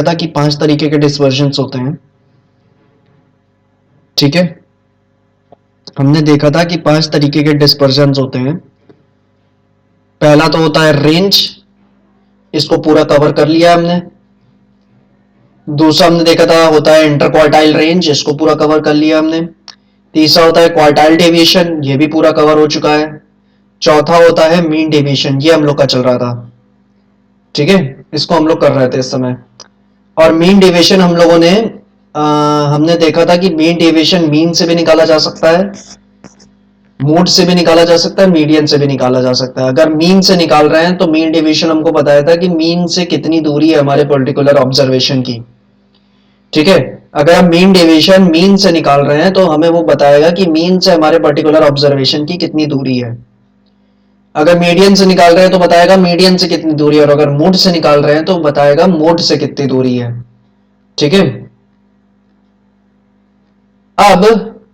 था कि 5 तरीके के डिस्पर्जन्स होते हैं। ठीक है, हमने देखा था कि 5 तरीके के डिस्पर्जन्स होते हैं। पहला तो होता है रेंज, इसको पूरा कवर कर लिया हमने। दूसरा हमने देखा था होता है इंटरक्वार्टाइल रेंज, इसको पूरा कवर कर लिया हमने। तीसरा होता है क्वार्टाइल डेविएशन, ये भी पूरा कवर हो चुका है। चौथा होता है मीन डेविएशन, ये हम लोग का चल रहा था। ठीक है, इसको हम लोग कर रहे थे इस समय। और मीन डेविएशन हम लोगों ने हमने देखा था कि मीन डेविएशन मीन से भी निकाला जा सकता है, मोड से भी निकाला जा सकता है, मीडियन से भी निकाला जा सकता है। अगर मीन से निकाल रहे हैं तो मीन डेविएशन हमको बताया था कि मीन से कितनी दूरी है हमारे पर्टिकुलर ऑब्जर्वेशन की। ठीक है, अगर हम मीन डेविएशन मीन से निकाल रहे हैं तो हमें वो बताएगा कि मीन से हमारे पर्टिकुलर ऑब्जर्वेशन की कितनी दूरी है। अगर मीडियन से निकाल रहे हैं तो बताएगा मीडियन से कितनी दूरी है, और अगर मोड से निकाल रहे हैं तो बताएगा मोड से कितनी दूरी है। ठीक है, अब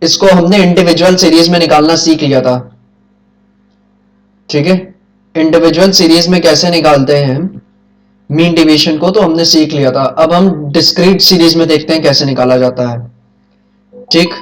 इसको हमने इंडिविजुअल सीरीज में निकालना सीख लिया था। ठीक है, इंडिविजुअल सीरीज में कैसे निकालते हैं मीन डेविएशन को तो हमने सीख लिया था। अब हम डिस्क्रीट सीरीज में देखते हैं कैसे निकाला जाता है। ठीक,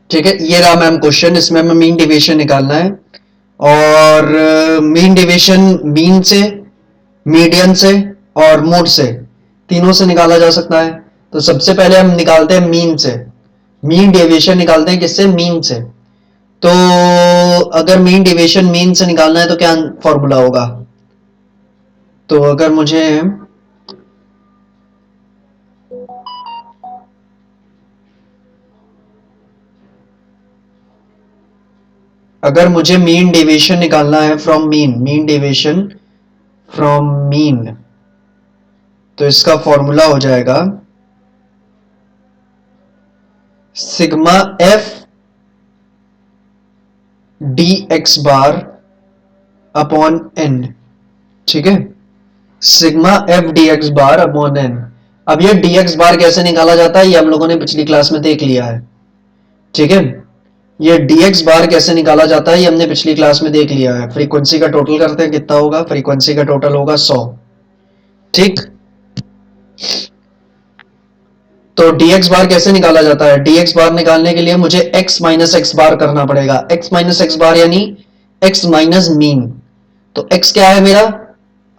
ठीक है, ये रहा मैम क्वेश्चन। इसमें हमें मीन डेविएशन निकालना है, और मीन डेविएशन मीन से, मीडियन से और मोड से, तीनों से निकाला जा सकता है। तो सबसे पहले हम निकालते हैं मीन से, मीन डेविएशन निकालते हैं किससे, मीन से। तो अगर मीन डेविएशन मीन से निकालना है तो क्या फॉर्मूला होगा, तो अगर मुझे मीन डेविएशन निकालना है from mean, mean deviation from mean, तो इसका फॉर्मूला हो जाएगा sigma F D X bar upon N. ठीक है, sigma F D X bar upon N. अब ये डी एक्स बार कैसे निकाला जाता है ये हम लोगों ने पिछली क्लास में देख लिया है। ठीक है, ये dx बार कैसे निकाला जाता है ये हमने पिछली क्लास में देख लिया है। फ्रीक्वेंसी का टोटल करते हैं, कितना होगा, फ्रीक्वेंसी का टोटल होगा 100। ठीक, तो dx बार कैसे निकाला जाता है, dx बार निकालने के लिए मुझे x माइनस एक्स बार करना पड़ेगा। x माइनस एक्स बार यानी x माइनस मीन। तो x क्या है मेरा,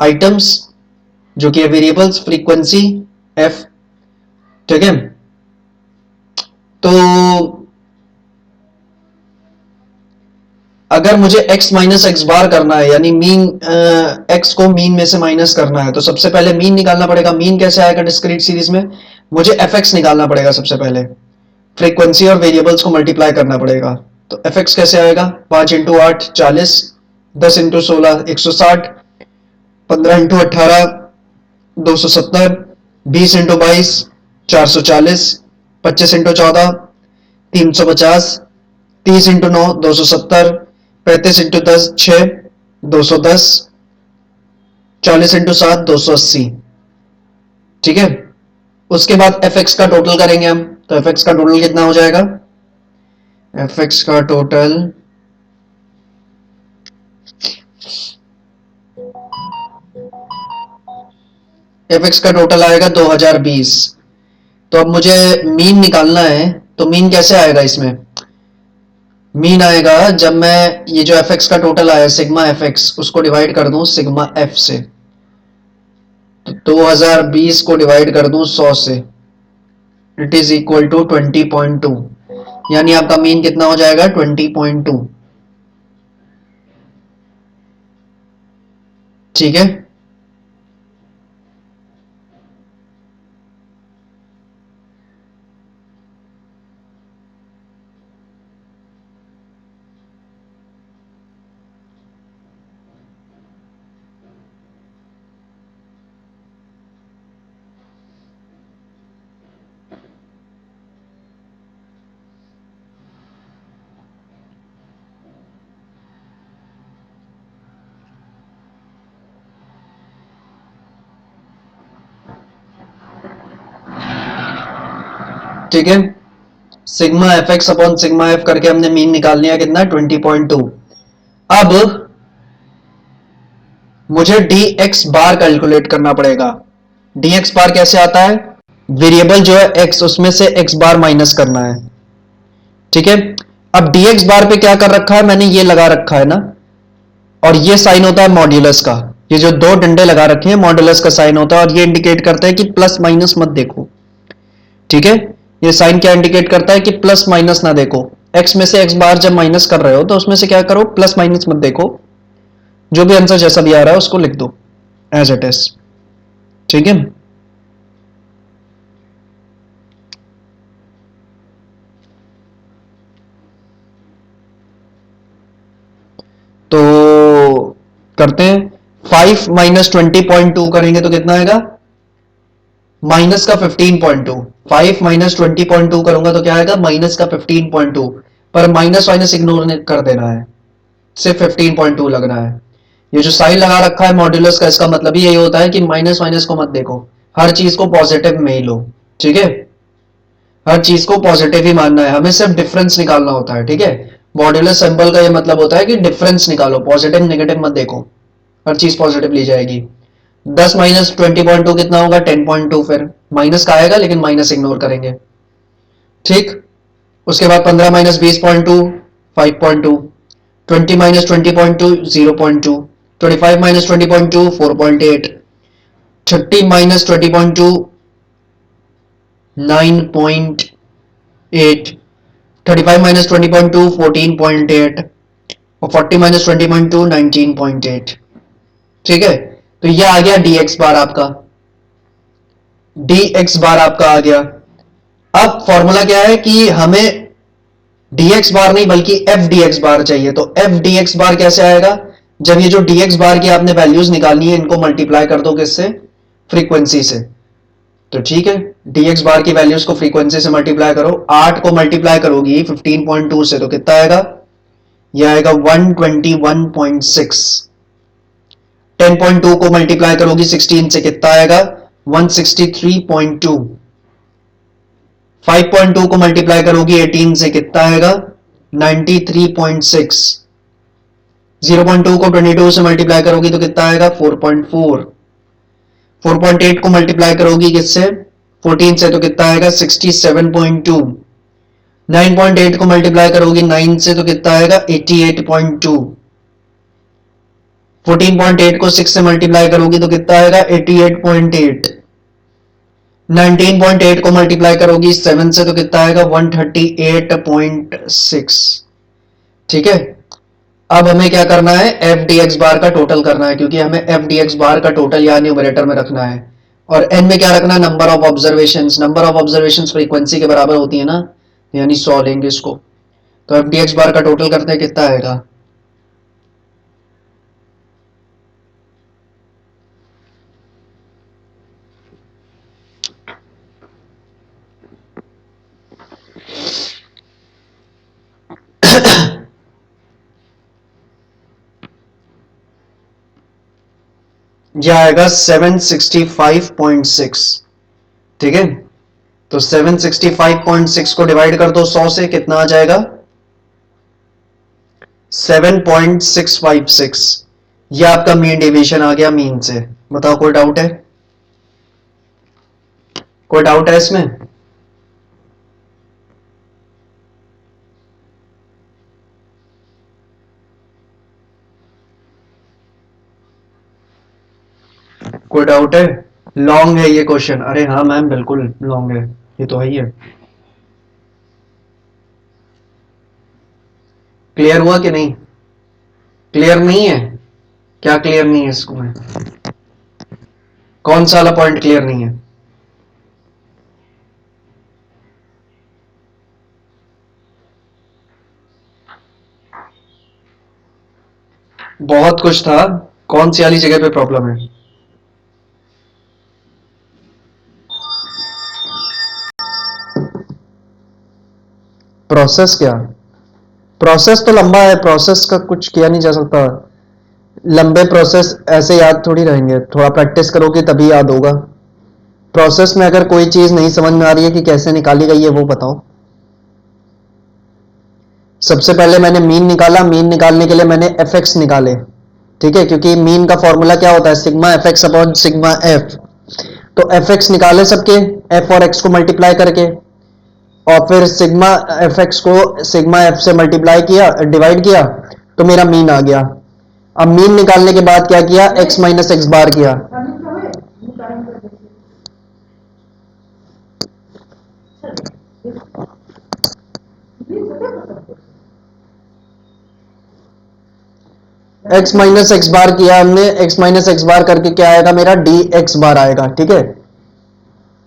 आइटम्स, जो कि है वेरिएबल्स, फ्रीक्वेंसी f। ठीक है, तो अगर मुझे x माइनस एक्स बार करना है यानी मीन, x को मीन में से माइनस करना है, तो सबसे पहले मीन निकालना पड़ेगा। मीन कैसे आएगा डिस्क्रीट सीरीज में, मुझे fx निकालना पड़ेगा सबसे पहले, फ्रीक्वेंसी और वेरिएबल्स को मल्टीप्लाई करना पड़ेगा। तो fx कैसे आएगा, 5 into 8 40, 10 into 16 160, 15 into 18 270, 20 into 22 440, 25 into 14 350, 30 into 9 270, 35 into 10 6 210, 40 into 7 280। ठीक है, उसके बाद एफ एक्स का टोटल करेंगे हम, तो एफ एक्स का टोटल कितना हो जाएगा, एफ एक्स का टोटल एफ एक्स का टोटल आएगा 2020। तो अब मुझे मीन निकालना है, तो मीन कैसे आएगा इसमें, मीन आएगा जब मैं ये जो एफ एक्स का टोटल आया सिग्मा एफ एक्स उसको डिवाइड कर दूं सिग्मा एफ से। तो 2020 को डिवाइड कर दूं 100 से, इट इज इक्वल टू 20.2, यानी आपका मीन कितना हो जाएगा 20.2। ठीक है, ठीक है, sigma F x upon sigma F करके हमने मीन निकाल लिया कितना 20.2। अब मुझे डी एक्स बार कैलकुलेट करना पड़ेगा। डी एक्स बार कैसे आता है, वेरिएबल जो है एक्स उसमें से एक्स बार माइनस करना है। ठीक है, अब डी एक्स बार पे क्या कर रखा है मैंने, ये लगा रखा है ना, और ये साइन होता है मॉड्यूलस का। ये जो दो डंडे लगा रखे हैं मॉड्यूलस का साइन होता है, और ये इंडिकेट करता है कि प्लस माइनस मत देखो। ठीक है, ये साइन क्या इंडिकेट करता है कि प्लस माइनस ना देखो। एक्स में से एक्स बार जब माइनस कर रहे हो तो उसमें से क्या करो, प्लस माइनस मत देखो। जो भी आंसर जैसा भी आ रहा है उसको लिख दो एज इट इज। ठीक है, तो करते हैं। 5 माइनस 20.2 करेंगे तो कितना आएगा, माइनस का 15.2। 5 माइनस 20.2 करूंगा तो क्या आएगा, माइनस का 15.2। पर माइनस माइनस इग्नोर कर देना है, सिर्फ 15.2 लग रहा है। ये जो साइन लगा रखा है मॉड्यूलस का, इसका मतलब ही यही होता है कि माइनस माइनस को मत देखो, हर चीज को पॉजिटिव में ही लो। ठीक है, हर चीज को पॉजिटिव ही मानना है, हमें सिर्फ डिफरेंस निकालना होता है। ठीक है, मॉड्यूलस सिंबल का ये मतलब होता है कि डिफरेंस निकालो, पॉजिटिव नेगेटिव मत देखो, हर चीज पॉजिटिव ली जाएगी। 10 माइनस 20.2 कितना होगा, 10.2। फिर माइनस का आएगा लेकिन माइनस इग्नोर करेंगे। ठीक, उसके बाद 15 minus 20.2 5.2, 20 minus 20.2 0.2, 25 minus 20.2 4.8, 30 minus 20.2 9.8, 35 minus 20.2 14.8, और 40 माइनस 20.2 19.8। ठीक है, तो ये आ गया डी एक्स बार आपका, डी एक्स बार आपका आ गया। अब फॉर्मूला क्या है कि हमें डी एक्स बार नहीं बल्कि एफ डी एक्स बार चाहिए। तो एफ डी एक्स बार कैसे आएगा, जब ये जो डी एक्स बार की आपने वैल्यूज निकालनी है इनको मल्टीप्लाई कर दो किससे, फ्रीक्वेंसी से। तो ठीक है, डी एक्स बार की वैल्यूज को फ्रीक्वेंसी से मल्टीप्लाई करो। 8 को मल्टीप्लाई करोगी 15.2 से तो कितना आएगा, यह आएगा 121.6। 10.2 को मल्टीप्लाई करोगी 16 से कितना आएगा, 163.2। 5.2 को मल्टीप्लाई करोगी 18 से कितना आएगा, 93.6। 0.2 को 22 से मल्टीप्लाई करोगी तो कितना आएगा, 4.4। 4.8 को मल्टीप्लाई करोगी किससे, 14 से तो कितना आएगा, 67.2। 9.8 को मल्टीप्लाई करोगी 9 से तो कितना आएगा, 88.2। 14.8 को 6 से मल्टीप्लाई करोगी तो कितना आएगा, 88.8। 19.8 को मल्टीप्लाई करोगी 7 से तो कितना आएगा, 138.6। ठीक है, अब हमें क्या करना है, एफ डी एक्स बार का टोटल करना है, क्योंकि हमें एफ डी एक्स बार का टोटल यहाँ न्यूमरेटर में रखना है। और एन में क्या रखना है, number of observation. Number of observation frequency के बराबर होती है ना, यानी 100 लेंगे इसको। तो एफ डी एक्स बार का टोटल करते हैं, कितना आएगा, यह आएगा 765.6। ठीक है, तो 765.6 को डिवाइड कर दो 100 से, कितना आ जाएगा, 7.656। यह आपका मीन डेविएशन आ गया मीन से। बताओ कोई डाउट है, कोई डाउट है इसमें, कोई डाउट है। लॉन्ग है ये क्वेश्चन, अरे हाँ मैम बिल्कुल लॉन्ग है, ये तो है ही है। क्लियर हुआ कि नहीं, क्लियर नहीं है, क्या क्लियर नहीं है इसको में, कौन सा वाला पॉइंट क्लियर नहीं है, बहुत कुछ था, कौन सी वाली जगह पे प्रॉब्लम है, प्रोसेस क्या, प्रोसेस तो लंबा है, प्रोसेस का कुछ किया नहीं जा सकता। लंबे प्रोसेस ऐसे याद थोड़ी रहेंगे, थोड़ा प्रैक्टिस करोगे तभी याद होगा। प्रोसेस में अगर कोई चीज नहीं समझ में आ रही है कि कैसे निकाली गई है वो बताओ। सबसे पहले मैंने मीन निकाला, मीन निकालने के लिए मैंने एफ एक्स निकाले, ठीक है, क्योंकि मीन का फॉर्मूला क्या होता है, sigma F x upon sigma F. तो एफ एक्स निकाले सबके, एफ और एक्स को मल्टीप्लाई करके, और फिर सिग्मा एफ एक्स को सिग्मा एफ से मल्टीप्लाई किया, डिवाइड किया, तो मेरा मीन आ गया। अब मीन निकालने के बाद क्या किया, एक्स माइनस एक्स बार किया। एक्स माइनस एक्स बार किया हमने, एक्स माइनस एक्स बार करके क्या आएगा मेरा, डी एक्स बार आएगा, ठीक है।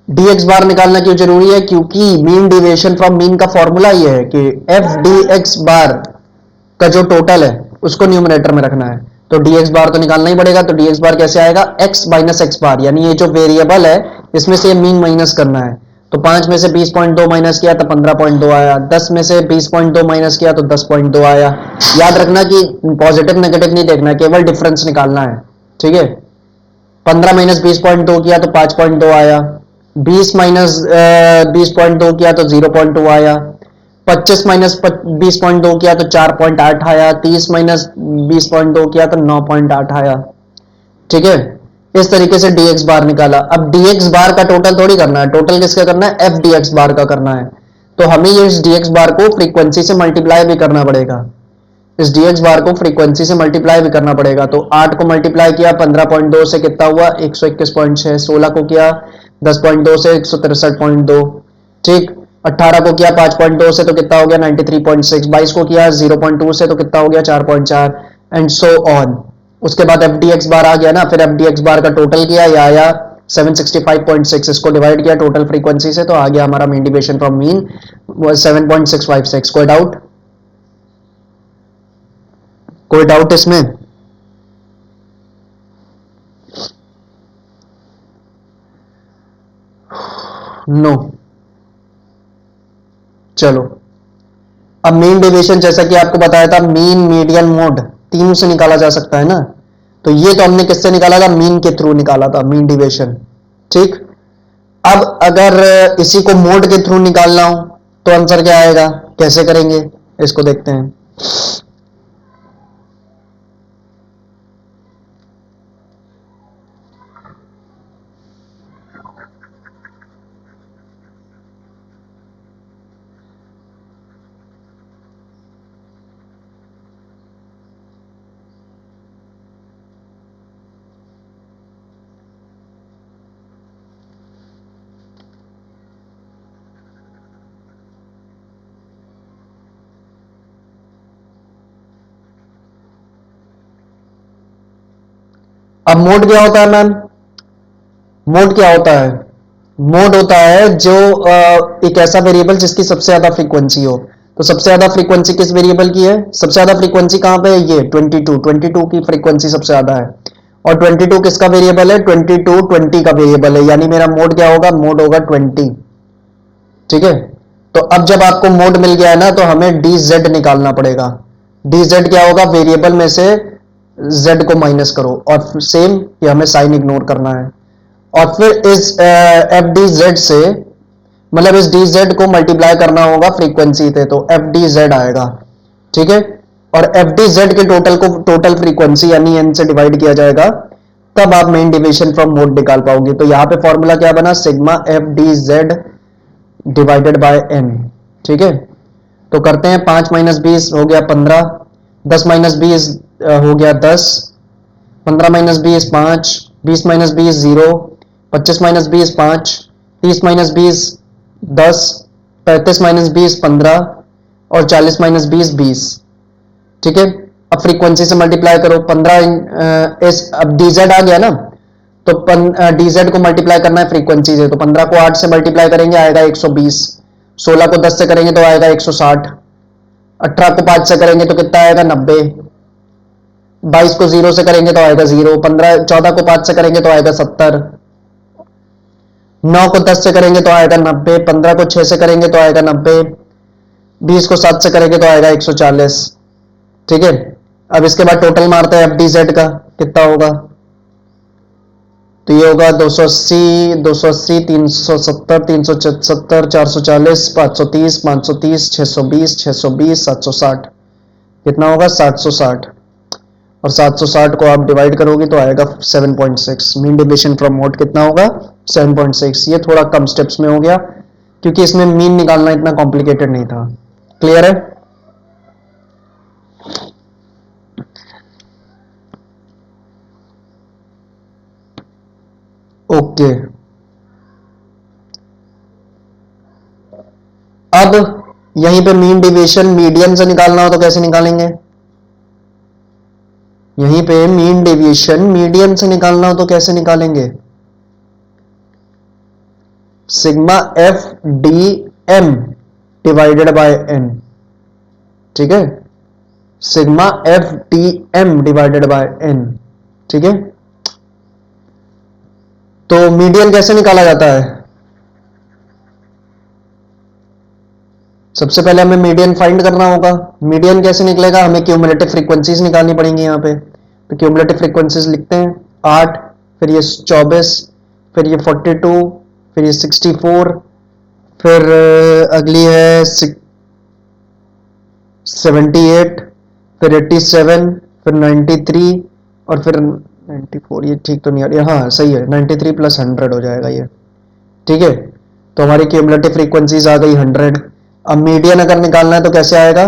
डी एक्स बार निकालना क्यों जरूरी है, क्योंकि मीन डिविएशन फ्रॉम मीन का फॉर्मूला ये है कि एफ डी एक्स बार का जो टोटल है उसको न्यूमरेटर में रखना है, तो डी एक्स बार तो निकालना ही पड़ेगा। तो डी एक्स बार कैसे आएगा, एक्स माइनस एक्स बार, यानी ये जो वेरिएबल है इसमें से मीन माइनस करना है। तो 5 में से 20.2 माइनस किया तो 15.2 आया, 10 में से 20.2 माइनस किया तो 10.2 आया। याद रखना कि पॉजिटिव नेगेटिव नहीं देखना है, केवल डिफरेंस निकालना है, ठीक है। 15 माइनस 20.2 किया तो 5.2 आया, 20 माइनस 20.2 किया तो 0.2 आया, 25 माइनस 20.2 किया तो 4.8 आया, 30 माइनस 20.2 किया तो 9.8 आया, ठीक है। इस तरीके से dx बार निकाला। अब dx बार का टोटल थोड़ी करना है, टोटल किसका करना है, f dx बार का करना है। तो हमें ये इस dx बार को फ्रीक्वेंसी से मल्टीप्लाई भी करना पड़ेगा, इस dx बार को फ्रीक्वेंसी से मल्टीप्लाई भी करना पड़ेगा। तो 8 को मल्टीप्लाई किया 15.2 से कितना हुआ 121.6, 16 को किया 10.2 से 163.2, ठीक। 18 को किया 5.2 से तो कितना हो गया 93.6, 22 को किया 0.2 से तो कितना हो गया 4.4, एंड सो ऑन। उसके बाद एफ डी एक्स बार आ गया ना, फिर एफ डी एक्स बार का टोटल किया, या आया 765.6, इसको डिवाइड किया टोटल फ्रीक्वेंसी से, तो आ गया हमारा मीन डिविएशन फ्रॉम मीन 7.656। कोई डाउट, कोई डाउट इसमें? No no. चलो, अब मीन डेविएशन जैसा कि आपको बताया था, मीन मीडियन मोड तीनों से निकाला जा सकता है ना। तो ये तो हमने किससे निकाला था, मीन के थ्रू निकाला था मीन डेविएशन, ठीक। अब अगर इसी को मोड के थ्रू निकालना हो तो आंसर क्या आएगा, कैसे करेंगे इसको देखते हैं। अब मोड क्या होता है मैम, मोड क्या होता है, मोड होता है जो एक ऐसा वेरिएबल जिसकी सबसे ज्यादा फ्रीक्वेंसी हो। तो सबसे ज्यादा फ्रीक्वेंसी किस वेरिएबल की है, सबसे ज्यादा फ्रीक्वेंसी कहां पे है, ये 22 की फ्रीक्वेंसी सबसे ज्यादा है। और 22 किसका वेरिएबल है, 22 20 का वेरिएबल है, यानी मेरा मोड क्या होगा, मोड होगा 20, ठीक है। तो अब जब आपको मोड मिल गया है ना, तो हमें डी जेड निकालना पड़ेगा। डी जेड क्या होगा, वेरिएबल में से जेड को माइनस करो, और सेम ये हमें साइन इग्नोर करना है। और फिर इस एफ डी जेड से, मतलब इस डी जेड को मल्टीप्लाई करना होगा फ्रीक्वेंसी से, तो एफ डी जेड आएगा, ठीक है। और एफ डी जेड के टोटल को टोटल फ्रीक्वेंसी यानी एन से डिवाइड किया जाएगा, तब आप मेन डिविएशन फ्रॉम मोड निकाल पाओगे। तो यहां पे फॉर्मूला क्या बना, sigma F D Z divided by N, ठीक है। तो करते हैं, 5 माइनस 20 हो गया 15, 10 माइनस 20 हो गया 10, 15 minus 20 5, 20 minus 20 0, 25 minus 20 5, 30 minus 20 10, 35 minus 20 15, और 40 माइनस 20 20, ठीक है। अब फ्रीक्वेंसी से मल्टीप्लाई करो, 15 इस अब डीजेड आ गया ना, तो डीजेड को मल्टीप्लाई करना है फ्रीक्वेंसी से, तो 15 को 8 से मल्टीप्लाई करेंगे आएगा 120, 16 को 10 से करेंगे तो आएगा 160, 18 को 5 से करेंगे तो कितना आएगा 90, 22 को 0 से करेंगे तो आएगा 0, 14 को 5 से करेंगे तो आएगा 70, 9 को 10 से करेंगे तो आएगा 90, 15 को 6 से करेंगे तो आएगा 90, 20 को 7 से करेंगे तो आएगा 140, ठीक है। अब इसके बाद टोटल मारते हैं एफ डी जेड का, कितना होगा, तो ये होगा 280, 280, 370, 377, 440, 530, 530, 620, 620, 760। कितना होगा? 760। और 760 को आप डिवाइड करोगे तो आएगा 7.6। मीन डेविएशन फ्रॉम मोड कितना होगा? 7.6। ये थोड़ा कम स्टेप्स में हो गया क्योंकि इसमें मीन निकालना इतना कॉम्प्लिकेटेड नहीं था। क्लियर है? ओके। अब यहीं पे मीन डेविएशन मीडियन से निकालना हो तो कैसे निकालेंगे? यहीं पे मीन डेविएशन मीडियन से निकालना हो तो कैसे निकालेंगे? Sigma F D M divided by N. ठीक है? Sigma F D M divided by N. ठीक है? तो मीडियन कैसे निकाला जाता है? सबसे पहले हमें मीडियन फाइंड करना होगा। मीडियन कैसे निकलेगा? हमें क्यूमुलेटिव फ्रीक्वेंसीज निकालनी पड़ेंगी यहां पे। तो क्यूमुलेटिव फ्रीक्वेंसीज लिखते हैं। 8, फिर ये 24, फिर ये 42, फिर ये 64, फिर अगली है 78, फिर 87, फिर 93, और फिर 94। ये ठीक तो नहीं आ रही? हाँ सही है, 93 प्लस 100 हो जाएगा ये। ठीक है? तो हमारी क्यूमुलेटिव फ्रीक्वेंसीज आ गई 100। अब मीडियन अगर निकालना है तो कैसे आएगा?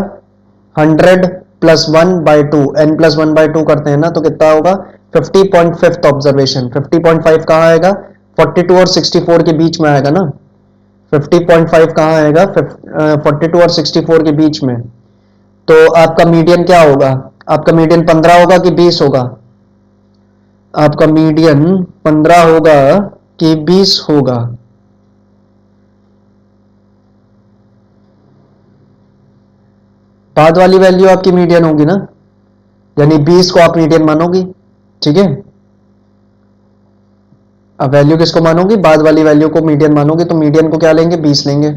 100 प्लस 1/2, n प्लस 1/2 करते हैं ना तो कितना होगा? 50.5 ऑब्जर्वेशन। 50.5 कहाँ आएगा? 42 और 64 के बीच में आएगा ना। 50.5 कहाँ आएगा? 42 और 64 के बीच में। तो आपका मीडियन क्या होगा? आपका मीडियन 15 होगा कि 20 होगा? आपका मीडियन 15 होगा कि 20 होगा? बाद वाली वैल्यू आपकी मीडियन होगी ना, यानी 20 को आप मीडियन मानोगी। ठीक है? अब वैल्यू किसको मानोगी? बाद वाली वैल्यू को मीडियन मानोगी। तो मीडियन को क्या लेंगे? 20 लेंगे।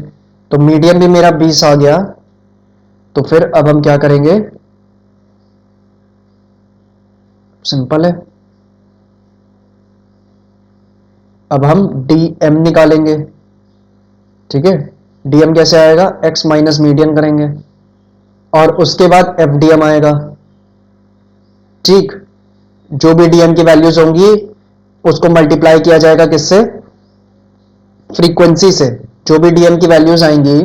तो मीडियन भी मेरा 20 आ गया। तो फिर अब हम क्या करेंगे? सिंपल है। अब हम डीएम निकालेंगे। ठीक है? डीएम कैसे आएगा? एक्स माइनस मीडियन करेंगे और उसके बाद एफडीएम आएगा। ठीक? जो भी डीएम की वैल्यूज होंगी उसको मल्टीप्लाई किया जाएगा किससे? फ्रीक्वेंसी से। जो भी डीएम की वैल्यूज आएंगी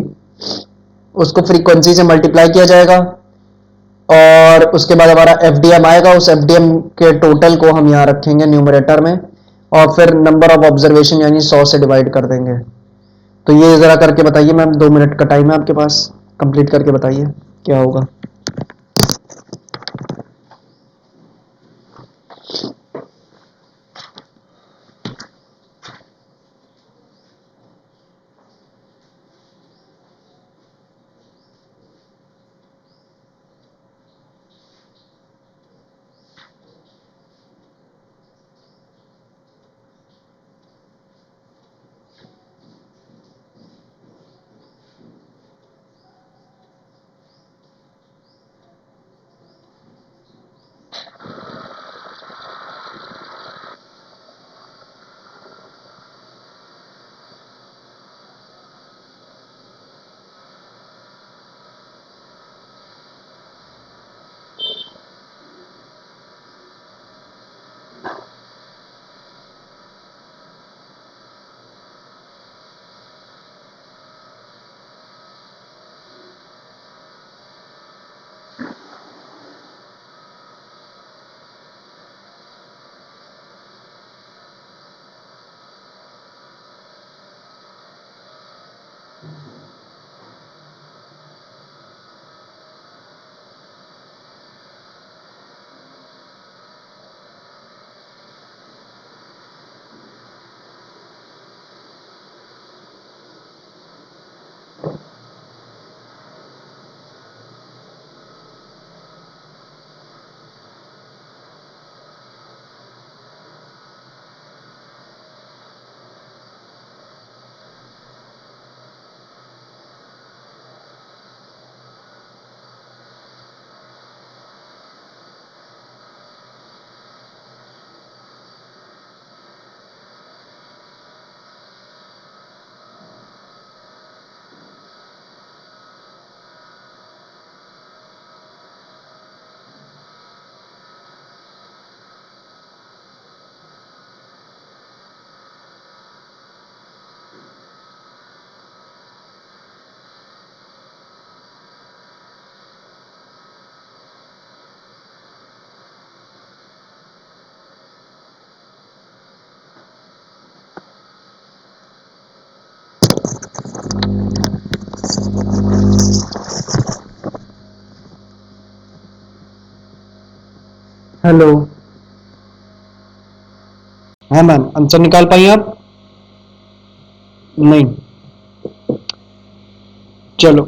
उसको फ्रीक्वेंसी से मल्टीप्लाई किया जाएगा और उसके बाद हमारा एफडीएम आएगा। उस एफडीएम के टोटल को हम यहां रखेंगे न्यूमरेटर में और फिर नंबर ऑफ ऑब्जर्वेशन यानी 100 से डिवाइड कर देंगे। तो ये जरा करके बताइए मैम, 2 मिनट का टाइम है आपके पास, कंप्लीट करके बताइए क्या होगा। हेलो। हाँ मैम, आंसर निकाल पाई आप? नहीं। चलो।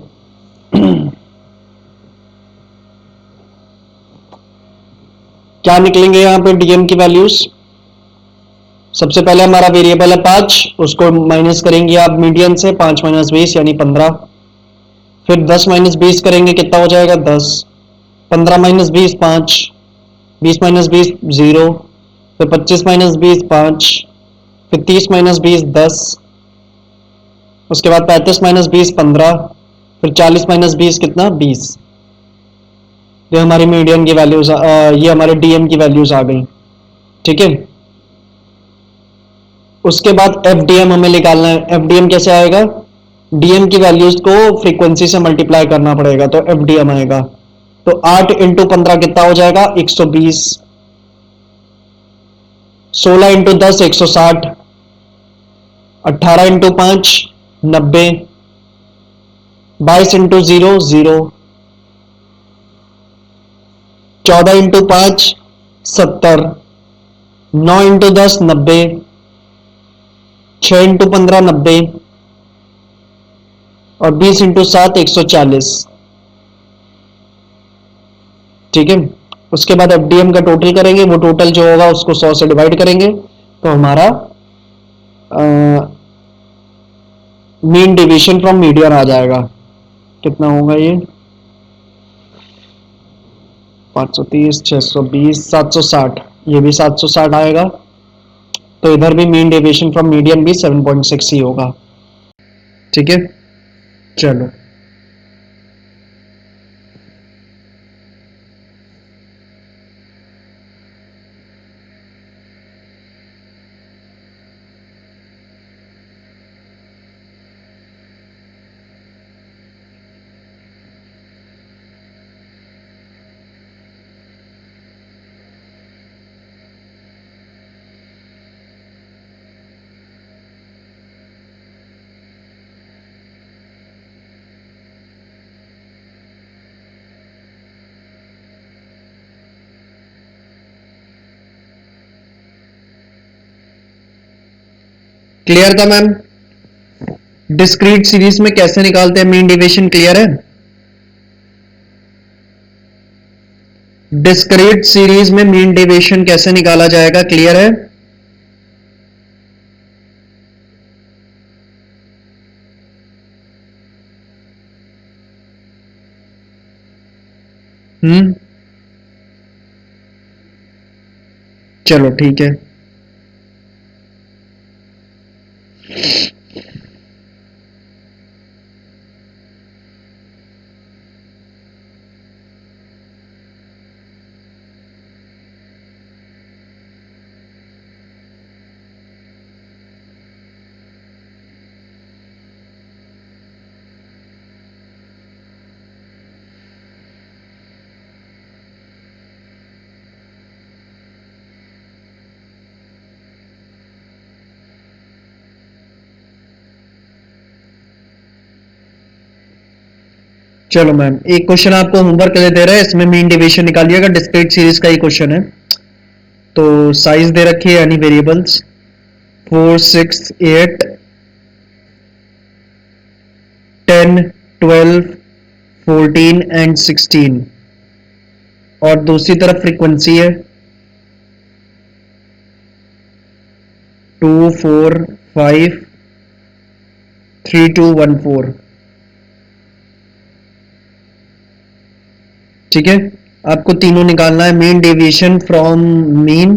क्या निकलेंगे यहाँ पे डीएम की वैल्यूज? सबसे पहले हमारा वेरिएबल है 5, उसको माइनस करेंगे आप मीडियन से, 5 माइनस 20 यानी 15। फिर 10 माइनस 20 करेंगे, कितना हो जाएगा? 10। 15 माइनस 20 5। 20 माइनस 20 0। फिर 25 माइनस 20 5। फिर 30 माइनस 20 10। उसके बाद 35 माइनस 20 15। फिर 40 माइनस 20 कितना? 20। ये हमारी मीडियन की वैल्यूज, ये हमारे डीएम की वैल्यूज आ गई। ठीक है। उसके बाद एफडीएम हमें निकालना है। एफडीएम कैसे आएगा? डीएम की वैल्यूज को फ्रीक्वेंसी से मल्टीप्लाई करना पड़ेगा, तो एफडीएम आएगा। तो 8 इंटू 15 कितना हो जाएगा? 120। 16 into 10 160। 18 into 5 90। 22 into 0 0। 14 into 5 70। 9 into 10 90। 6 into 15 90। और 20 इंटू 7 140। ठीक है। उसके बाद एफडीएम का टोटल करेंगे, वो टोटल जो होगा उसको 100 से डिवाइड करेंगे, तो हमारा मीन डिवीजन फ्रॉम मीडियन आ जाएगा। कितना होगा ये? 530 620 760। ये भी 760 आएगा। तो इधर भी मीन डेविएशन फ्रॉम मीडियन भी 7.6 ही होगा। ठीक है। चलो। क्लियर था मैम? डिस्क्रीट सीरीज में कैसे निकालते हैं मीन डेविएशन, क्लियर है? डिस्क्रीट सीरीज में मीन डेविएशन कैसे निकाला जाएगा, क्लियर है? चलो ठीक है। चलो मैम, एक क्वेश्चन आपको होमवर्क के लिए दे रहा है, इसमें मीन डेविएशन निकालिएगा, डिस्क्रीट सीरीज का ही क्वेश्चन है। तो साइज दे रखी है यानी वेरिएबल्स 4 6 8 10 12 14 एंड 16। और दूसरी तरफ फ्रीक्वेंसी है 2 4 5 3 2 1 4। ठीक है। आपको तीनों निकालना है, मीन डेविएशन फ्रॉम मीन,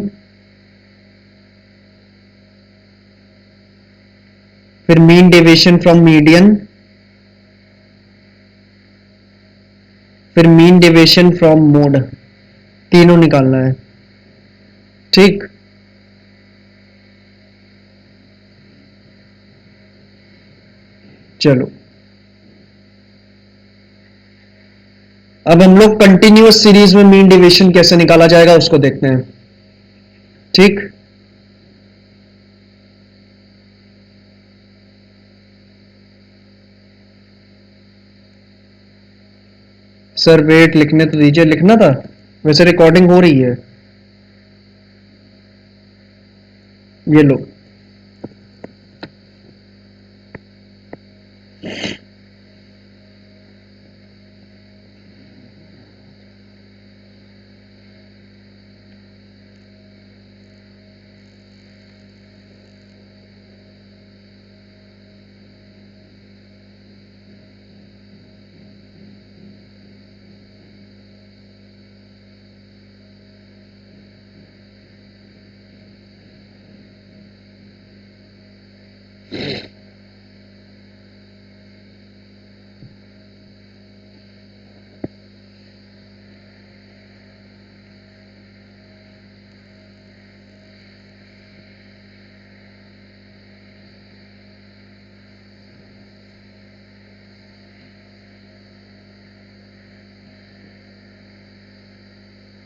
फिर मीन डेविएशन फ्रॉम मीडियन, फिर मीन डेविएशन फ्रॉम मोड। तीनों निकालना है। ठीक। चलो, अब हम लोग कंटिन्यूअस सीरीज में मीन डेविएशन कैसे निकाला जाएगा उसको देखते हैं। ठीक। सर वेट लिखने तो दीजिए, लिखना था वैसे, रिकॉर्डिंग हो रही है। ये लो।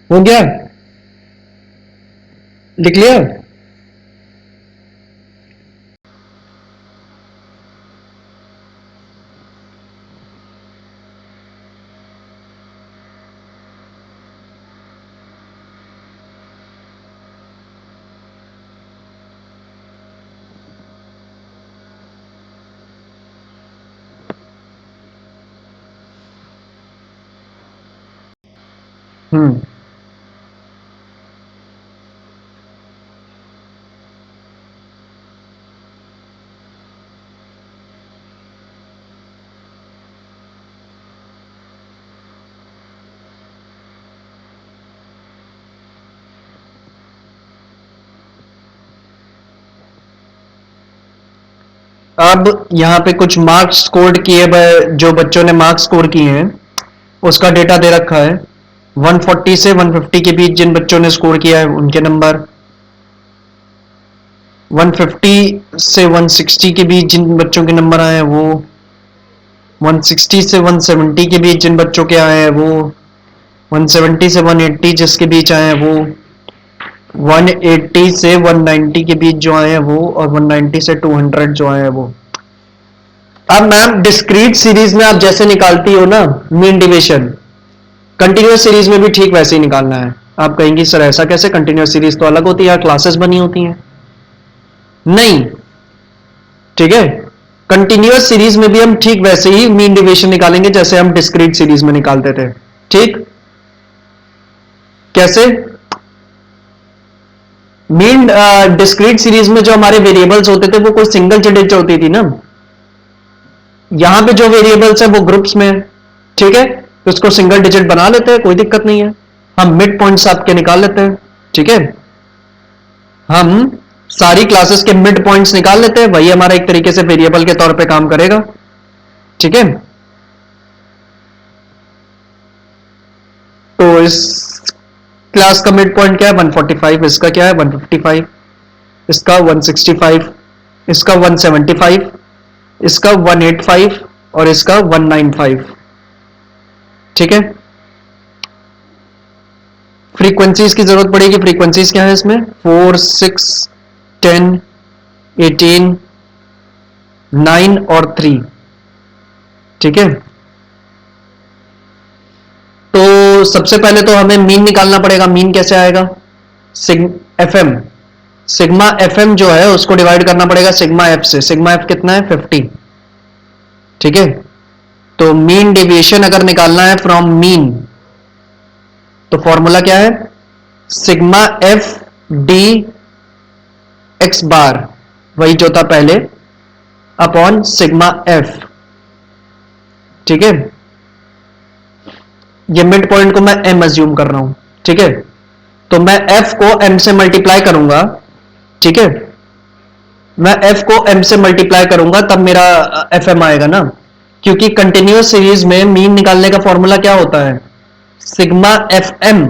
हो गया, लिख लिया। हम्म। अब यहाँ पे कुछ मार्क्स स्कोर किए, जो बच्चों ने मार्क्स स्कोर किए हैं उसका डेटा दे रखा है। 140 से 150 के बीच जिन बच्चों ने स्कोर किया है उनके नंबर, 150 से 160 के बीच जिन बच्चों के नंबर आए हैं वो, 160 से 170 के बीच जिन बच्चों के आए हैं वो, 170 से 180 जिसके बीच आए हैं वो, 180 से 190 के बीच जो आए हैं वो, और 190 से 200 जो आए हैं वो। अब मैम डिस्क्रीट सीरीज में आप जैसे निकालती हो ना मीन डिविजन, कंटिन्यूस सीरीज में भी ठीक वैसे ही निकालना है। आप कहेंगी सर ऐसा कैसे, कंटिन्यूस सीरीज तो अलग होती है, क्लासेस बनी होती हैं। नहीं, ठीक है, कंटिन्यूस सीरीज में भी हम ठीक वैसे ही मीन डिविजन निकालेंगे जैसे हम डिस्क्रीट सीरीज में निकालते थे। ठीक, कैसे? मीन डिस्क्रीट सीरीज में जो हमारे वेरिएबल्स होते थे वो कोई सिंगल डिजिट होती थी ना, यहां पे जो वेरिएबल्स है वो ग्रुप्स में है। ठीक है, तो उसको सिंगल डिजिट बना लेते हैं, कोई दिक्कत नहीं है। हम मिड पॉइंट्स आपके निकाल लेते हैं। ठीक है, हम सारी क्लासेस के मिड पॉइंट्स निकाल लेते हैं, वही हमारा एक तरीके से वेरिएबल के तौर पे काम करेगा। ठीक है, तो इस क्लास का मिड पॉइंट क्या है? 145। इसका क्या है? 155। इसका 165। इसका 175। इसका 185 और इसका 195। ठीक है, फ्रीक्वेंसीज की जरूरत पड़ेगी। फ्रीक्वेंसीज क्या है इसमें? 4, 6, 10, 18, 9 और 3। ठीक है, तो सबसे पहले तो हमें मीन निकालना पड़ेगा। मीन कैसे आएगा? F M, sigma F M जो है उसको डिवाइड करना पड़ेगा सिग्मा एफ से। सिग्मा एफ कितना है? 50। ठीक है, तो मीन डेविएशन अगर निकालना है फ्रॉम मीन तो फॉर्मूला क्या है? सिग्मा एफ डी एक्स बार, वही जो था पहले, अपॉन सिग्मा एफ। ठीक है, ये मिड पॉइंट को मैं एम अज्यूम कर रहा हूं। ठीक है, तो मैं एफ को एम से मल्टीप्लाई करूंगा। ठीक है, मैं एफ को एम से मल्टीप्लाई करूंगा तब मेरा एफ एम आएगा ना, क्योंकि कंटिन्यूअस सीरीज में मीन निकालने का फॉर्मूला क्या होता है? Sigma F M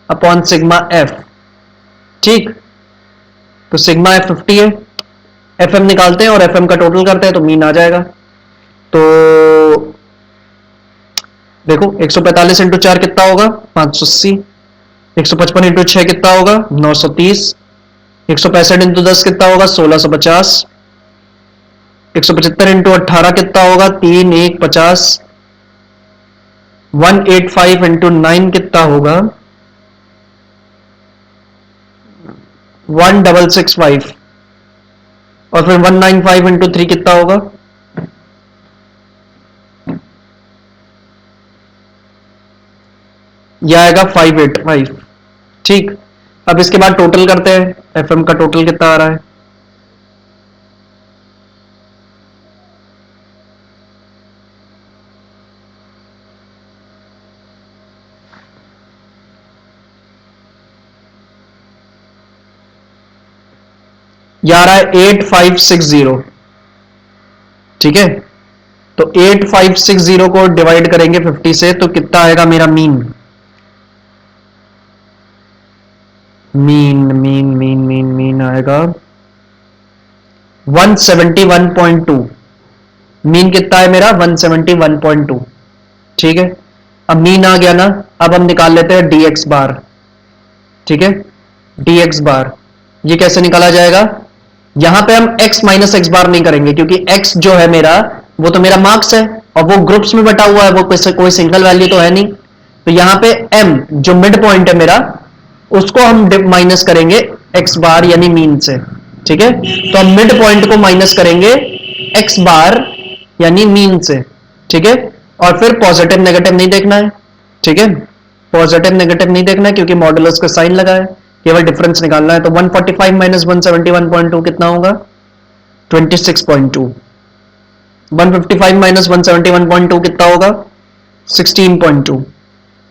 upon sigma F. ठीक, तो सिग्मा एफ 50 है, एफ एम निकालते हैं और एफ एम का टोटल करते हैं तो मीन आ जाएगा। तो देखो 145 इंटू 4 कितना होगा? 580। 155 इंटू 6 कितना होगा? 930। 165 इंटू 10 कितना होगा? 1650। 175 इंटू 18 कितना होगा? 3, 1, 50। 185 इंटू 9 कितना होगा? 1665। और फिर 195 इंटू 3 कितना होगा? यह आएगा 585। ठीक, अब इसके बाद टोटल करते हैं, एफएम का टोटल कितना आ रहा है? यह आ रहा है 8560। ठीक है, तो 8560 को डिवाइड करेंगे 50 से तो कितना आएगा मेरा mean? Mean mean mean mean mean आएगा 171.2। मीन कितना है मेरा? 171.2। ठीक है, अब मीन आ गया ना, अब हम निकाल लेते हैं dx बार। ठीक है, dx बार ये कैसे निकाला जाएगा? यहां पे हम x माइनस एक्स बार नहीं करेंगे क्योंकि x जो है मेरा वो तो मेरा मार्क्स है और वो ग्रुप्स में बटा हुआ है, वो कोई सिंगल वैल्यू तो है नहीं। तो यहां पे m जो मिड पॉइंट है मेरा उसको हम माइनस करेंगे x बार यानी मीन से। ठीक है, तो हम मिड पॉइंट को माइनस करेंगे x बार यानी मीन से। ठीक है, और फिर पॉजिटिव नेगेटिव नहीं देखना है। ठीक है, पॉजिटिव नेगेटिव नहीं देखना है क्योंकि मॉडुलस का साइन लगा है, केवल डिफरेंस निकालना है। तो 145 माइनस 171.2 कितना होगा? 26.2। 155 माइनस 171.2 कितना होगा? 16.2।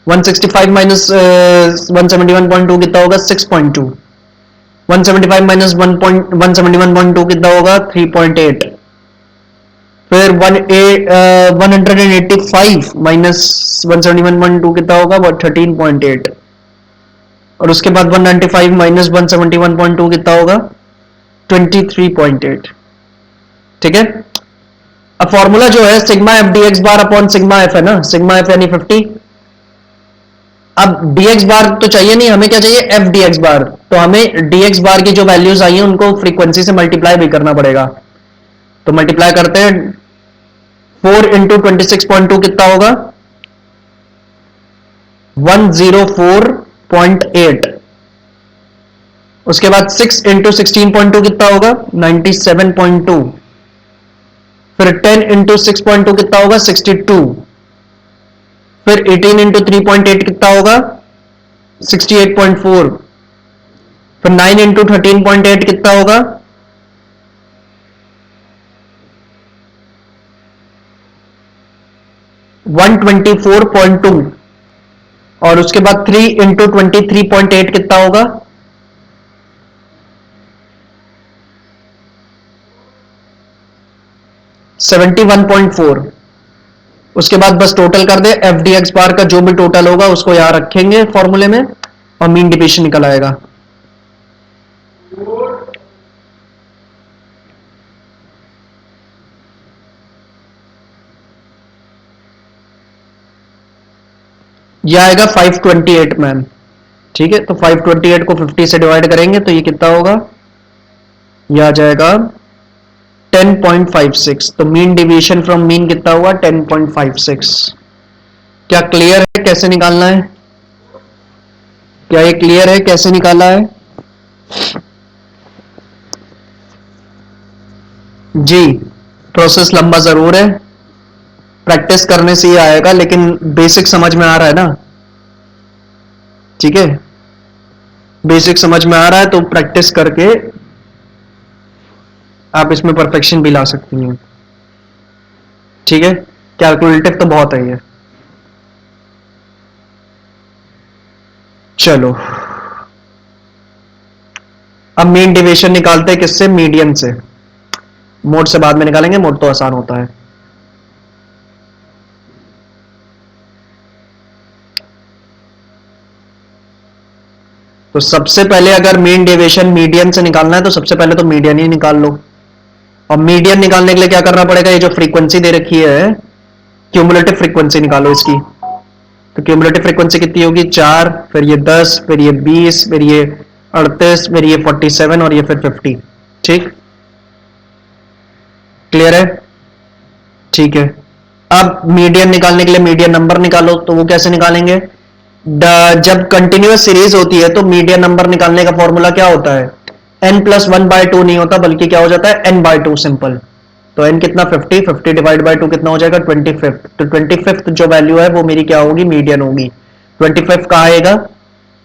165 माइनस 171.2 कितना होगा? 6.2। 175 माइनस 171.2 कितना होगा? 3.8। फिर 185 माइनस 171.2 कितना होगा? वो 13.8। और उसके बाद 195 माइनस 171.2 कितना होगा? 23.8। ठीक है, अब फॉर्मूला जो है sigma F D X bar upon sigma F है ना, सिग्मा एफ यानी 50। अब dx बार तो चाहिए नहीं, हमें क्या चाहिए? एफ डी एक्स बार। तो हमें dx बार की जो वैल्यूज आई हैं उनको फ्रीक्वेंसी से मल्टीप्लाई भी करना पड़ेगा। तो मल्टीप्लाई करते हैं, 4 इंटू 26.2 कितना होगा? 104.8। उसके बाद 6 इंटू 16.2 कितना होगा? 97.2। फिर 10 इंटू 6.2 कितना होगा? 62। फिर 18 इंटू 3.8 कितना होगा? 68.4। फिर 9 इंटू 13.8 कितना होगा? 124.2। और उसके बाद 3 इंटू 23.8 कितना होगा? 71.4। उसके बाद बस टोटल कर दे, एफ डी एक्स बार का जो भी टोटल होगा उसको यहां रखेंगे फॉर्मूले में और मीन डिविएशन निकल आएगा। यह आएगा 528 मैन। ठीक है, तो 528 को 50 से डिवाइड करेंगे तो ये कितना होगा? यह आ जाएगा 10.56। तो मीन डिविएशन फ्रॉम मीन कितना हुआ? 10.56। क्या क्लियर है कैसे निकालना है? क्या ये क्लियर है कैसे निकाला है? जी, प्रोसेस लंबा जरूर है, प्रैक्टिस करने से ही आएगा, लेकिन बेसिक समझ में आ रहा है ना? ठीक है, बेसिक समझ में आ रहा है तो प्रैक्टिस करके आप इसमें परफेक्शन भी ला सकती हैं। ठीक है, कैलकुलेटिव तो बहुत है ये। चलो, अब मीन डिविएशन निकालते हैं किससे? मीडियन से। मोड से बाद में निकालेंगे, मोड तो आसान होता है। तो सबसे पहले अगर मीन डेविएशन मीडियन से निकालना है तो सबसे पहले तो मीडियन ही निकाल लो। और मीडियन निकालने के लिए क्या करना पड़ेगा? ये जो फ्रीक्वेंसी दे रखी है, क्यूमुलेटिव फ्रीक्वेंसी निकालो इसकी। तो क्यूमुलेटिव फ्रीक्वेंसी कितनी होगी? 4, फिर ये 10, फिर ये 20, फिर ये 38, फिर ये 47 और ये फिर 50। ठीक, क्लियर है? ठीक है, अब मीडियन निकालने के लिए मीडियन नंबर निकालो, तो वो कैसे निकालेंगे? जब कंटिन्यूअस सीरीज होती है तो मीडियन नंबर निकालने का फॉर्मूला क्या होता है? n+1/2 नहीं होता, बल्कि क्या हो जाता है? n/2 simple. तो n कितना? 50, 50 डिवाइड बाय 2 कितना हो जाएगा? 25। तो 25 जो वैल्यू है वो मेरी क्या होगी? मीडियन होगी। 25 कहाँ आएगा?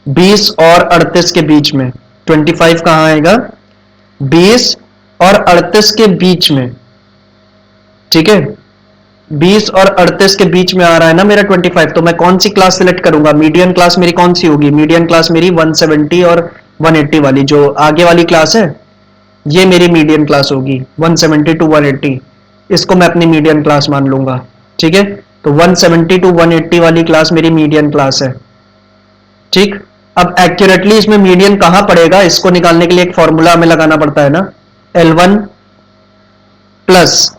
20 और 38 के बीच में। 25 कहाँ आएगा? 20 और 38 के बीच में। ठीक है, 20 और 38 के बीच में आ रहा है ना मेरा 25। तो मैं कौन सी क्लास सिलेक्ट करूंगा? मीडियन क्लास मेरी कौन सी होगी? मीडियन क्लास मेरी 170 और 180 वाली, जो आगे वाली क्लास है, ये मेरी मीडियन क्लास होगी। 170 टू 180, इसको मैं अपनी मीडियन क्लास मान लूंगा। ठीक है, तो 170 टू 180 वाली क्लास मेरी मीडियन क्लास है। ठीक, अब एक्यूरेटली इसमें मीडियन कहां पड़ेगा, इसको निकालने के लिए एक फॉर्मूला हमें लगाना पड़ता है ना, L1 plus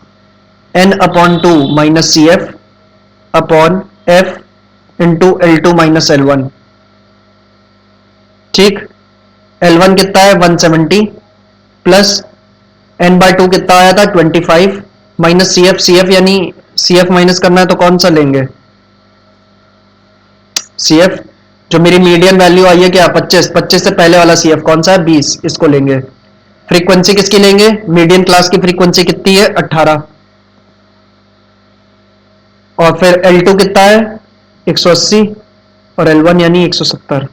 n/2 minus CF upon F into L2 minus L1। ठीक, L1 कितना है? 170 प्लस n/2 कितना आया था? 25 माइनस CF यानी CF माइनस करना है तो कौन सा लेंगे? CF जो मेरी मीडियन वैल्यू आई है क्या? 25। 25 से पहले वाला CF कौन सा है? 20, इसको लेंगे। फ्रीक्वेंसी किसकी लेंगे? मीडियन क्लास की फ्रीक्वेंसी कितनी है? 18। और फिर L2 कितना है? 180 और L1 यानी 170।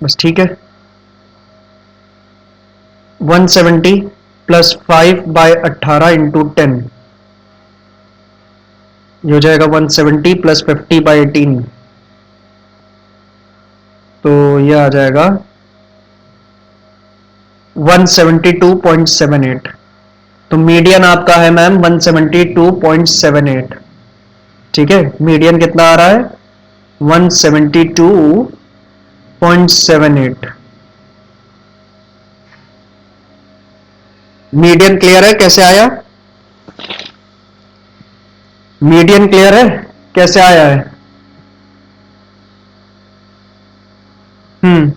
बस ठीक है, 170 प्लस 5/18 इंटू 10, ये हो जाएगा 170 प्लस 50/18, तो ये आ जाएगा 172.78। तो मीडियन आपका है मैम 172.78। ठीक है, मीडियन कितना आ रहा है? 172.78। मीडियन क्लियर है कैसे आया? मीडियन क्लियर है कैसे आया है? हम्म,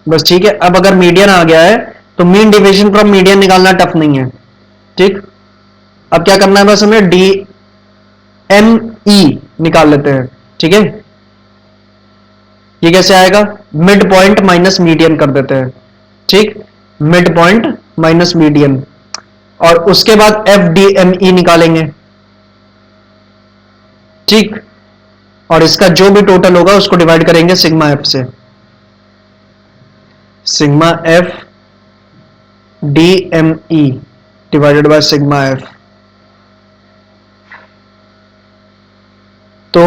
बस ठीक है। अब अगर मीडियन आ गया है तो मीन डिविजन फ्रॉम मीडियन निकालना टफ नहीं है। ठीक, अब क्या करना है? बस हमें DME निकाल लेते हैं। ठीक है, ये कैसे आएगा? मिड पॉइंट माइनस मीडियन कर देते हैं। ठीक, मिड पॉइंट माइनस मीडियन, और उसके बाद FDME निकालेंगे। ठीक, और इसका जो भी टोटल होगा उसको डिवाइड करेंगे सिग्मा एफ से। Sigma F DME divided by sigma F. तो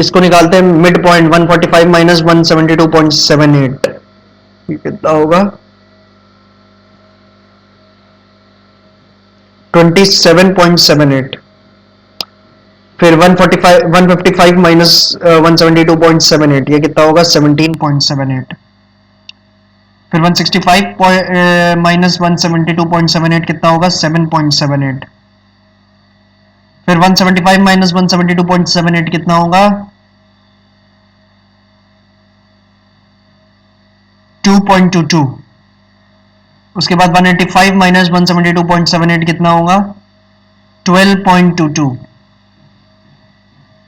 इसको निकालते हैं, मिड पॉइंट 145 माइनस 172.78, ये कितना होगा? 27.78। फिर 145 155 माइनस 172.78, ये कितना होगा? 17.78। फिर 165 माइनस 172.78 कितना होगा? 7.78। फिर 175 माइनस 172.78 कितना होगा? 2.22। उसके बाद 185 माइनस 172.78 कितना होगा? 12.22।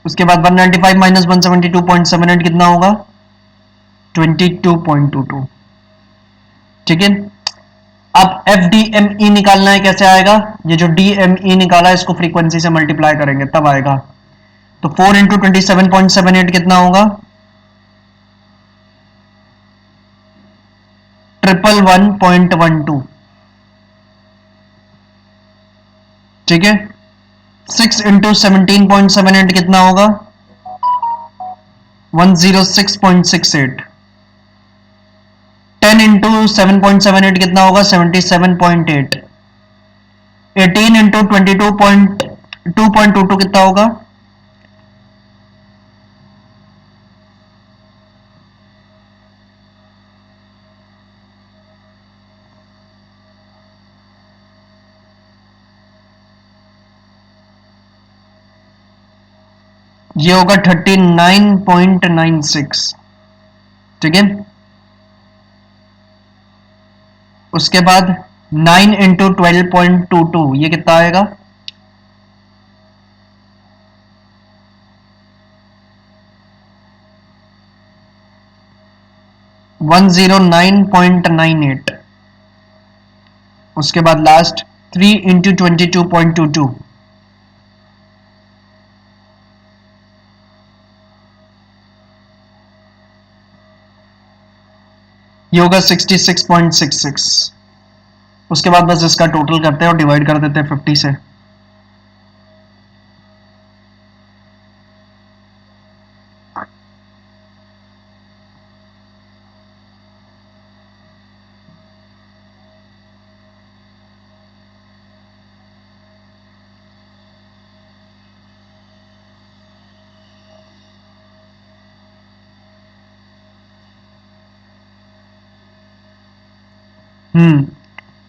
उसके बाद 195 माइनस 172.78 कितना होगा? 22.22। ठीक है, अब FDME निकालना है, कैसे आएगा? ये जो DME निकाला है इसको फ्रीक्वेंसी से मल्टीप्लाई करेंगे तब आएगा। तो 4 इंटू 27.78 कितना होगा? 111.12। ठीक है, 6 इंटू 17.78 कितना होगा? 106.68। 10 इंटू 7.78 कितना होगा? 77.8। 18 इंटू 22.2 कितना होगा? ये होगा 39.96, ठीक है। उसके बाद 9 इंटू 12.22, ये कितना आएगा? वन 109.98। उसके बाद लास्ट 3 इंटू 22.22, ये होगा 66.66। उसके बाद बस इसका टोटल करते हैं और डिवाइड कर देते हैं 50 से।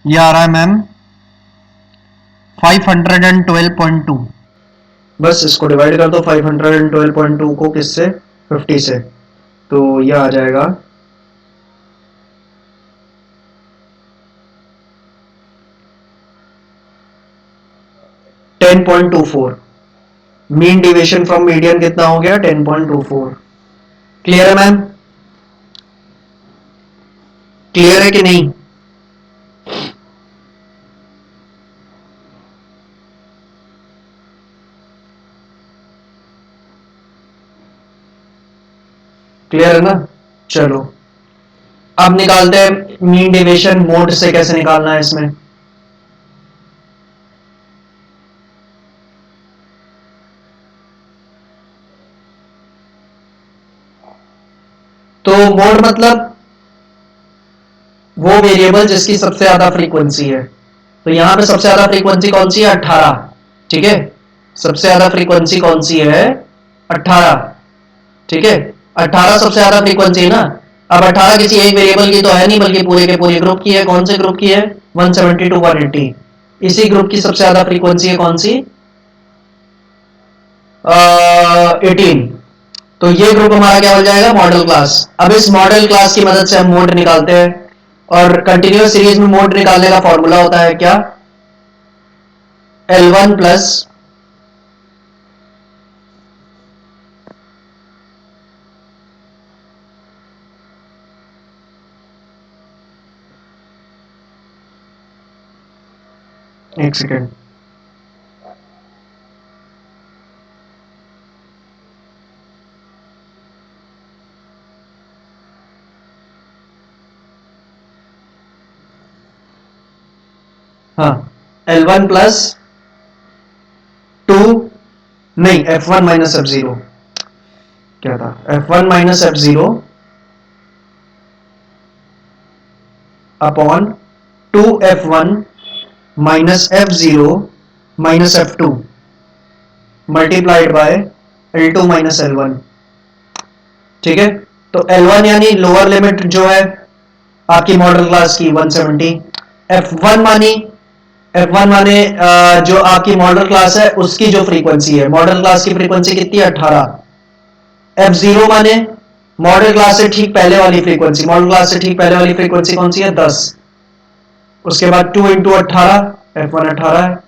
ये आ रहा है मैम 512.2। बस इसको डिवाइड कर दो 512.2 को किससे? 50 से, तो ये आ जाएगा 10.24। मीन डिविएशन फ्रॉम मीडियन कितना हो गया? 10.24। क्लियर है मैम? क्लियर है कि नहीं? क्लियर है ना? चलो अब निकालते हैं मीन डेविएशन मोड से कैसे निकालना है इसमें। तो मोड मतलब वो वेरिएबल जिसकी सबसे ज्यादा फ्रीक्वेंसी है। तो यहां पे सबसे ज्यादा फ्रीक्वेंसी कौन सी है? 18, ठीक है। सबसे ज्यादा फ्रीक्वेंसी कौन सी है? 18, ठीक है। 18 सबसे ज्यादा फ्रीक्वेंसी है ना। अब 18 किसी एक वेरिएबल की तो है नहीं, बल्कि पूरे के पूरे ग्रुप की है। कौन से ग्रुप की है? 170 टू 180। इसी ग्रुप की सबसे ज्यादा फ्रीक्वेंसी है कौन सी? 18। तो ये ग्रुप हमारा क्या हो जाएगा? Model class. अब इस मॉडल क्लास की मदद से हम मोड निकालते हैं, और कंटिन्यूअस सीरीज में मोड निकालने का फॉर्मूला होता है क्या? L1 प्लस एक सेकेंड, हाँ, L1 प्लस 2, नहीं, F1 माइनस F0, क्या था? F1 minus F0 upon 2F1 minus F0 minus F2 multiplied by L2 minus L1, ठीक है। तो L1 यानी लोअर लिमिट जो है आपकी मॉडल क्लास की 170। F1 मानी, F1 माने जो आपकी मॉडल क्लास है उसकी जो फ्रीक्वेंसी है, मॉडल क्लास की फ्रीक्वेंसी कितनी है? 18। F0 माने मॉडल क्लास से ठीक पहले वाली फ्रीक्वेंसी, मॉडल क्लास से ठीक पहले वाली फ्रीक्वेंसी कौन सी है? 10। उसके बाद 2 इंटू 18, F1 18 है,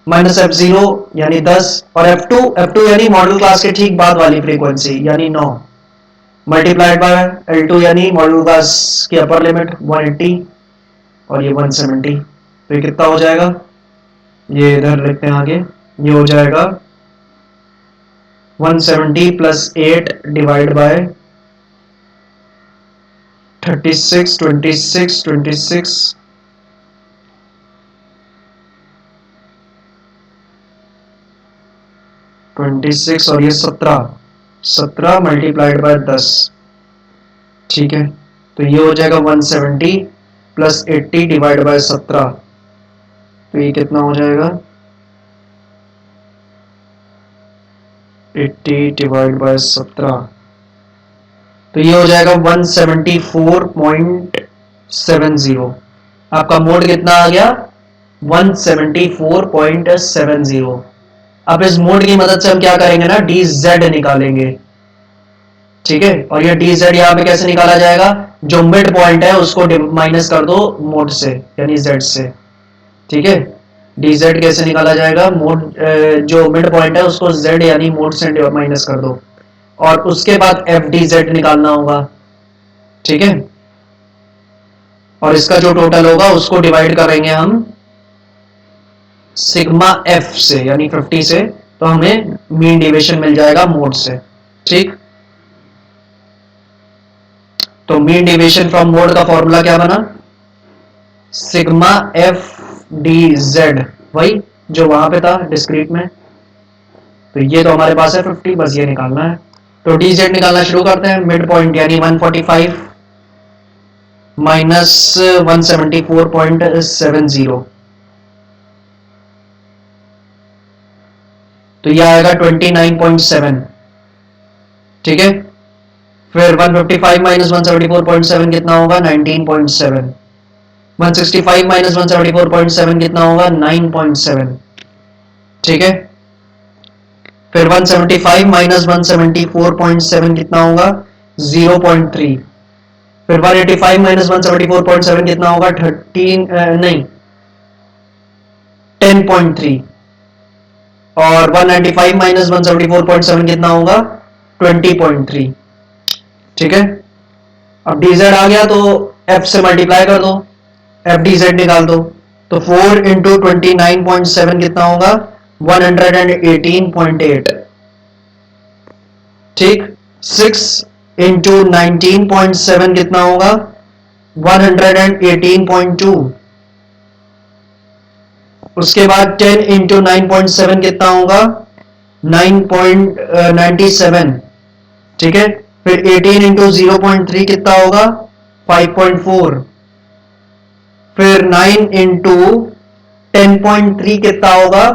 माइनस F0 यानी 10, और F2 यानी मॉडल क्लास के ठीक बाद वाली फ्रीक्वेंसी यानी 9, मल्टीप्लाइड बाय L2 यानी मॉडल क्लास की अपर लिमिट 180 और ये 170। तो ये कितना हो जाएगा? ये इधर लिखते हैं आगे, ये हो जाएगा 170 प्लस 8 डिवाइड बाय 36, 26, 26, 26 और ये 17 मल्टीप्लाइड बाय 10, ठीक है। तो ये हो जाएगा 170 प्लस 80 डिवाइड बाय 17। तो ये कितना हो जाएगा? 80 डिवाइड बाय 17, तो ये हो जाएगा 174.70। आपका मोड कितना आ गया? 174.70। अब इस मोड की मदद से हम क्या करेंगे ना, डी जेड निकालेंगे, ठीक है। और ये डी जेड यहां पे कैसे निकाला जाएगा, जो मिड पॉइंट है उसको माइनस कर दो मोड से यानी जेड से, ठीक है। डी जेड कैसे निकाला जाएगा, मोड जो मिड पॉइंट है उसको जेड यानी मोड से माइनस कर दो, और उसके बाद एफ डी जेड निकालना होगा, ठीक है। और इसका जो टोटल होगा उसको डिवाइड करेंगे हम सिग्मा एफ से यानी 50 से, तो हमें मीन डेविएशन मिल जाएगा मोड से, ठीक। तो मीन डेविएशन फ्रॉम मोड का फॉर्मूला क्या बना, सिग्मा एफ डी जेड, वही जो वहां पे था डिस्क्रीट में। तो ये तो हमारे पास है 50, बस ये निकालना है। तो डी जेड निकालना शुरू करते हैं। मिड पॉइंट यानी 145 माइनस 174.70, तो यह आएगा 29.7, ठीक है। फिर 155 माइनस 174.7 कितना होगा, 19.7। 165 माइनस 174.7 कितना होगा, 9.7, ठीक है। फिर 175 माइनस 174.7 कितना होगा, 0.3। फिर 185 माइनस 174.7 कितना होगा, 10.3। और 195 माइनस 174.7 कितना होगा, 20.3, ठीक है। अब dz आ गया तो f से मल्टीप्लाई कर दो, एफ डी जेड निकाल दो। तो 4 इंटू 29.7 कितना होगा, 118.8, ठीक। 6 इंटू 19.7 कितना होगा, 118.2। उसके बाद 10 इंटू 9.7 कितना होगा, 9.97, ठीक है। फिर 18 इंटू 0.3 कितना होगा, 5.4। फिर 9 इंटू 10.3 कितना होगा,